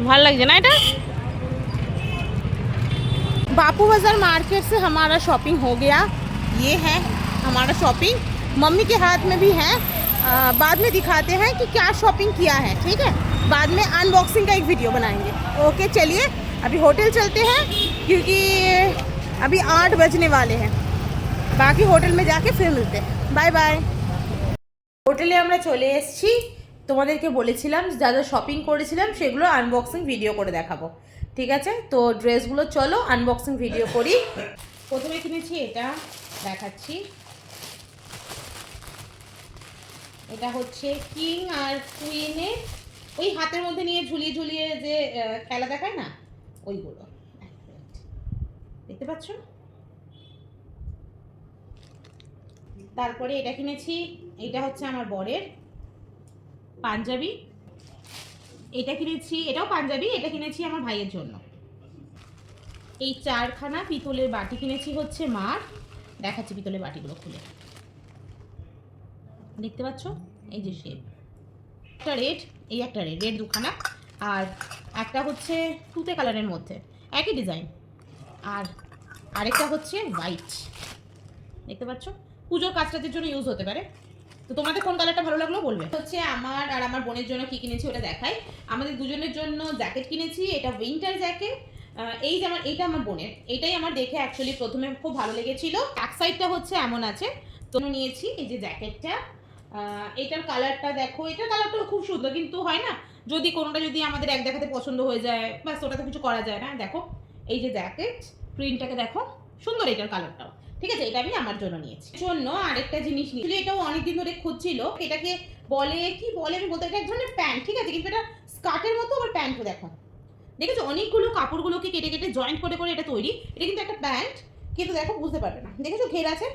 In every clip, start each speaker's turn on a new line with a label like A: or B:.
A: ভালো লাগছে না এটা। बापू बाजार मार्केट से हमारा शॉपिंग हो गया। ये है हमारा शॉपिंग, मम्मी के हाथ में भी है। बाद में दिखाते हैं कि क्या शॉपिंग किया है, ठीक है। बाद में अनबॉक्सिंग का एक वीडियो बनाएंगे। ओके चलिए अभी होटल चलते हैं क्योंकि अभी 8 बजने वाले हैं। बाकी होटल में जाके फिर मिलते हैं। Bye bye. হোটেলে আমরা চলে এসেছি। তোমাদেরকে বলেছিলাম যা যা শপিং করেছিলাম সেগুলো আনবক্সিং ভিডিও করে দেখাবো, ঠিক আছে। তো ড্রেসগুলো চলো আনবক্সিং ভিডিও করি। প্রথমে কিনেছি এটা, দেখাচ্ছি। এটা হচ্ছে কিং আর কুইনের ওই হাতের মধ্যে নিয়ে ঝুলিয়ে ঝুলিয়ে যে খেলা দেখায় না, ওইগুলো দেখতে পাচ্ছ। তারপরে এটা কিনেছি, এটা হচ্ছে আমার বরের পাঞ্জাবি। এটা কিনেছি, এটাও পাঞ্জাবি, এটা কিনেছি আমার ভাইয়ের জন্য। এই 4খানা পিতলের বাটি কিনেছি হচ্ছে মার। দেখাচ্ছি পিতলের বাটিগুলো খুলে, দেখতে পাচ্ছ এই যে শেপ। একটা রেড, এই একটা রেড, রেড 2খানা, আর একটা হচ্ছে তুতে কালারের মধ্যে একই ডিজাইন, আর আরেকটা হচ্ছে হোয়াইট, দেখতে পাচ্ছ। পুজোর কাজটাদের জন্য ইউজ হতে পারে। তো তোমাদের কোন কালারটা ভালো লাগলো বলবে। হচ্ছে আমার আর আমার বোনের জন্য কি কিনেছি ওটা দেখাই। আমাদের দুজনের জন্য জ্যাকেট কিনেছি, এটা উইন্টার জ্যাকেট। এই যে এইটা আমার বোনের, এটাই আমার দেখে অ্যাকচুয়ালি প্রথমে খুব ভালো লেগেছিল। এক সাইডটা হচ্ছে এমন আছে, তো নিয়েছি এই যে জ্যাকেটটা। এটার কালারটা দেখো, এটার কালারটা খুব সুন্দর, কিন্তু হয় না যদি কোনোটা যদি আমাদের এক দেখাতে পছন্দ হয়ে যায়, ব্যাস ওটা তো কিছু করা যায় না। দেখো এই যে জ্যাকেট প্রিন্টটাকে দেখো, সুন্দর এটার কালারটাও, ঠিক আছে। এটা আমি আমার জন্য নিয়েছি। জন্য আরেকটা জিনিস নিয়েছি, এটাও অনেকদিন ধরে খুঁজছিল। এটাকে বলে কি বলে আমি বলতে, এটা এক ধরনের প্যান্ট, ঠিক আছে, কিন্তু এটা স্কার্টের মতো আবার প্যান্ট। দেখো দেখেছো, অনেকগুলো কাপড়গুলোকে কেটে কেটে জয়েন্ট করে করে এটা তৈরি। এটা কিন্তু একটা প্যান্ট, কিন্তু দেখো বুঝতে পারবে না, দেখেছো ঘের আছে।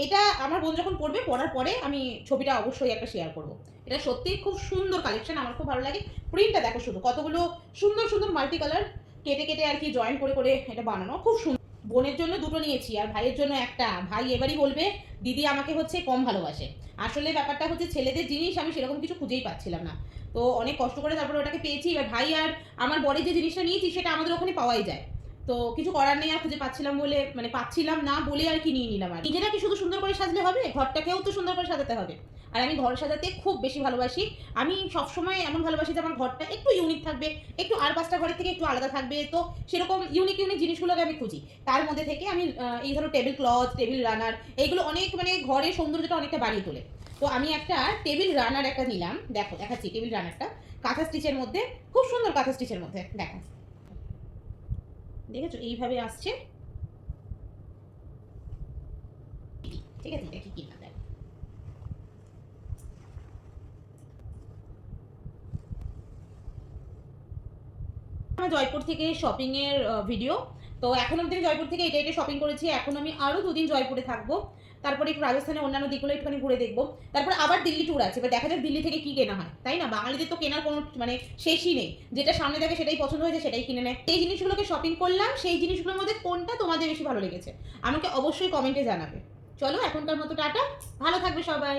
A: এটা আমার বোন যখন পরবে, পরার পরে আমি ছবিটা অবশ্যই একটা শেয়ার করবো। এটা সত্যিই খুব সুন্দর কালেকশন, আমার খুব ভালো লাগে। প্রিন্টটা দেখো শুধু, কতগুলো সুন্দর সুন্দর মাল্টি কালার কেটে কেটে আর কি জয়েন করে করে এটা বানানো, খুব সুন্দর। বোনের জন্য 2টো নিয়েছি আর ভাইয়ের জন্য একটা। ভাই এবারই বলবে দিদি আমাকে হচ্ছে কম ভালোবাসে। আসলে ব্যাপারটা হচ্ছে ছেলেদের জিনিস আমি সেরকম কিছু খুঁজেই পাচ্ছিলাম না, তো অনেক কষ্ট করে তারপরে ওটাকে পেয়েছি। এবার ভাই আর আমার বরের যে জিনিসটা নিয়েছি সেটা আমাদের ওখানে পাওয়াই যায়, তো কিছু করার নেই। আর খুঁজে পাচ্ছিলাম বলে, মানে পাচ্ছিলাম না বলে আর কি নিয়ে নিলাম। আর নিজেরা কি শুধু সুন্দর করে সাজলে হবে, ঘরটাকেও তো সুন্দর করে সাজাতে হবে। আর আমি ঘর সাজাতে খুব বেশি ভালোবাসি। আমি সবসময় এমন ভালোবাসি যে আমার ঘরটা একটু ইউনিক থাকবে, একটু আর 5টা ঘরের থেকে একটু আলাদা থাকবে। তো সেরকম ইউনিক ইউনিক জিনিসগুলোকে আমি খুঁজি। তার মধ্যে থেকে আমি এই ধরো টেবিল ক্লথ, টেবিল রানার, এইগুলো অনেক মানে ঘরের সৌন্দর্যটা অনেকটা বাড়িয়ে তোলে। তো আমি একটা টেবিল রানার একটা নিলাম, দেখো দেখাচ্ছি। টেবিল রানারটা কাঁথা স্টিচের মধ্যে, খুব সুন্দর কাঁথা স্টিচের মধ্যে, দেখো দেখেছো এইভাবে আসছে, ঠিক আছে। এটা কি কিনা দেখ, জয়পুর থেকে শপিং এর ভিডিও। তো এখন অবধি জয়পুর থেকে এটা এটা শপিং করেছি। এখন আমি আরো 2 দিন জয়পুরে থাকবো, তারপরে একটু রাজস্থানের অন্যান্য দিকগুলো একটুখানি ঘুরে দেখবো। তারপর আবার দিল্লি ট্যুর আছে, এবার দেখা যাক দিল্লি থেকে কি কেনা হয়, তাই না। বাঙালিদের তো কেনার কোনো মানে শেষই নেই, যেটা সামনে থাকে সেটাই পছন্দ হয়েছে সেটাই কিনে নেয়। এই জিনিসগুলোকে শপিং করলাম, সেই জিনিসগুলোর মধ্যে কোনটা তোমাদের বেশি ভালো লেগেছে আমাকে অবশ্যই কমেন্টে জানাবে। চলো এখনকার মতো টাটা, ভালো থাকবে সবাই।